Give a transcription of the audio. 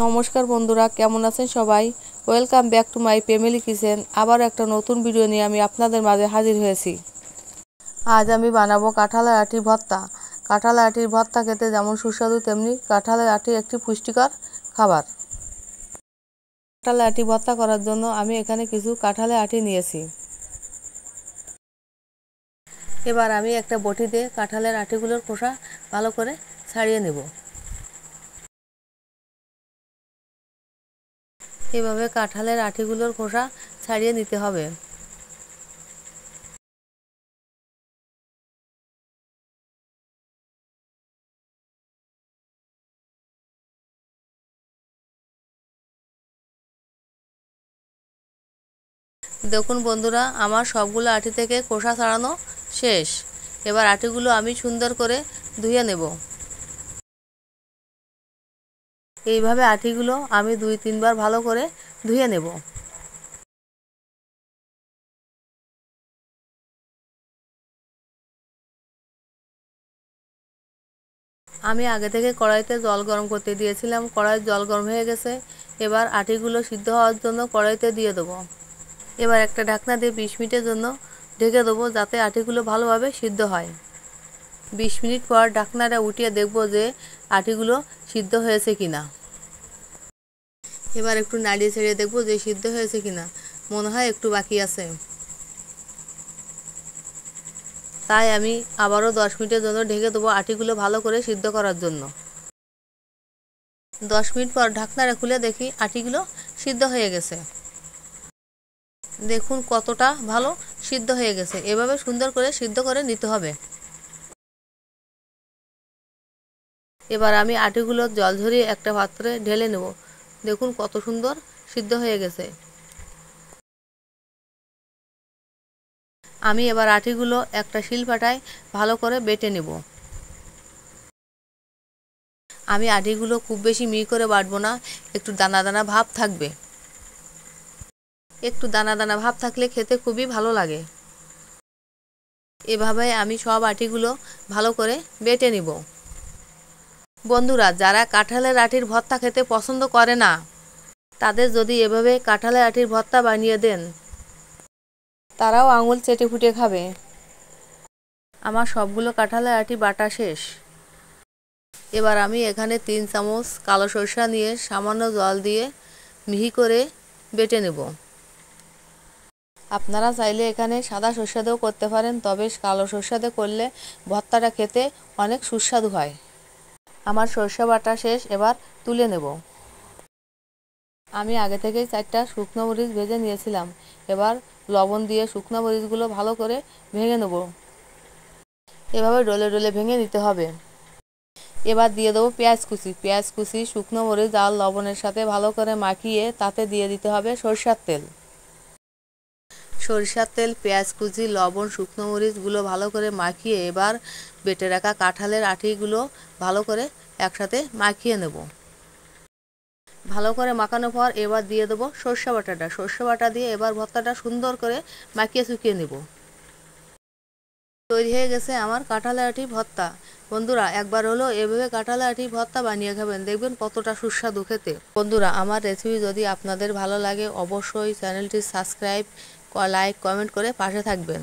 নমস্কার বন্ধুরা, কেমন আছেন সবাই? Welcome back to my family kitchen. আবার একটা নতুন ভিডিও নিয়ে আমি আপনাদের মাঝে হাজির হয়েছি। আজ আমি বানাবো কাঁঠালের আটির ভর্তা। কাঁঠালের আটির ভর্তা খেতে যেমন সুস্বাদু, তেমনি কাঁঠালের আটি একটি পুষ্টিকর খাবার। কাঁঠালের আটি ভর্তা করার জন্য আমি এখানে কিছু কাঁঠালের আটি নিয়েছি। এবার আমি একটা বটিতে কাঁঠালের আটিগুলোর খোসা ভালো করে ছাড়িয়ে নেব। এভাবে কাঁঠালের আটিগুলোর খোসা ছাড়িয়ে নিতে হবে। দেখুন বন্ধুরা, আমার সবগুলো আটি থেকে খোসা ছাড়ানো শেষ। এবার আটিগুলো আমি সুন্দর করে ধুয়ে নেব। এইভাবে আটিগুলো আমি 2-3 বার ভালো করে ধুয়ে নেব। আমি আগে থেকে কড়াইতে জল গরম করতে দিয়েছিলাম। কড়াইয়ের জল গরম হয়ে গেছে। এবার আটিগুলো সিদ্ধ হওয়ার জন্য কড়াইতে দিয়ে দেবো। এবার একটা ঢাকনা দিয়ে 20 মিনিটের জন্য ঢেকে দেবো, যাতে আটিগুলো ভালোভাবে সিদ্ধ হয়। 20 মিনিট পর ঢাকনাটা উঠিয়ে দেখব যে আটিগুলো সিদ্ধ হয়েছে কিনা। এবার একটু নাড়িয়ে ছেড়ে দেখব যে সিদ্ধ হয়েছে কিনা। মনে হয় একটু বাকি আছে, তাই আমি আবারও 10 মিনিটের জন্য ঢেকে দেবো আটিগুলো ভালো করে সিদ্ধ করার জন্য। 10 মিনিট পর ঢাকনাটা খুলে দেখি আটিগুলো সিদ্ধ হয়ে গেছে। দেখুন কতটা ভালো সিদ্ধ হয়ে গেছে। এভাবে সুন্দর করে সিদ্ধ করে নিতে হবে। এবার আমি আটিগুলো জল ঝরিয়ে একটা পাত্রে ঢেলে নেব। দেখুন কত সুন্দর সিদ্ধ হয়ে গেছে। আমি এবার আটিগুলো একটা শিলপাটায় ভালো করে বেটে নেব। আমি আটিগুলো খুব বেশি মিহি করে বাটবো না, একটু দানা দানা ভাব থাকবে। একটু দানা দানা ভাব থাকলে খেতে খুবই ভালো লাগে। এভাবে আমি সব আটিগুলো ভালো করে বেটে নিব। বন্ধুরা, যারা কাঁঠালের আটির ভর্তা খেতে পছন্দ করে না, তাদের যদি এভাবে কাঁঠালের আটির ভর্তা বানিয়ে দেন, তারাও আঙুল চেটে ফুটে খাবে। আমার সবগুলো কাঁঠালের আটি বাটা শেষ। এবার আমি এখানে 3 চামচ কালো সরষা নিয়ে সামান্য জল দিয়ে মিহি করে বেটে নেব। আপনারা চাইলে এখানে সাদা সরষা দিয়েও করতে পারেন, তবে কালো সরষা দিয়ে করলে ভর্তাটা খেতে অনেক সুস্বাদু হয়। আমার সরষা বাটা শেষ, এবার তুলে নেব। আমি আগে থেকেই 4টা শুকনো মরিচ ভেজে নিয়েছিলাম। এবার লবণ দিয়ে শুকনো মরিচগুলো ভালো করে ভেঙে নেব। এভাবে ডলে ডলে ভেঙে নিতে হবে। এবার দিয়ে দেবো পেঁয়াজ কুচি, শুকনো মরিচ আর লবণের সাথে ভালো করে মাখিয়ে তাতে দিয়ে দিতে হবে সরষের তেল। সরিষার তেল, পেঁয়াজ কুচি, লবণ, শুকনো মরিচগুলো ভালো করে মাখিয়ে এবার বেটে রাখা কাঁঠালের আটিগুলো ভালো করে একসাথে মাখিয়ে নেব। ভালো করে মাখানোর পর এবার দিয়ে দেবো সরষে বাটাটা। সরষে বাটা দিয়ে এবার ভর্তাটা সুন্দর করে মাখিয়ে শুকিয়ে নেব। তৈরি হয়ে গেছে আমার কাঁঠালের আটি ভর্তা। বন্ধুরা, একবার হলো এভাবে কাঁঠালের আটি ভর্তা বানিয়ে খাবেন, দেখবেন কতটা সুস্বাদু খেতে। বন্ধুরা, আমার রেসিপি যদি আপনাদের ভালো লাগে, অবশ্যই চ্যানেলটি সাবস্ক্রাইব, লাইক, কমেন্ট করে পাশে থাকবেন।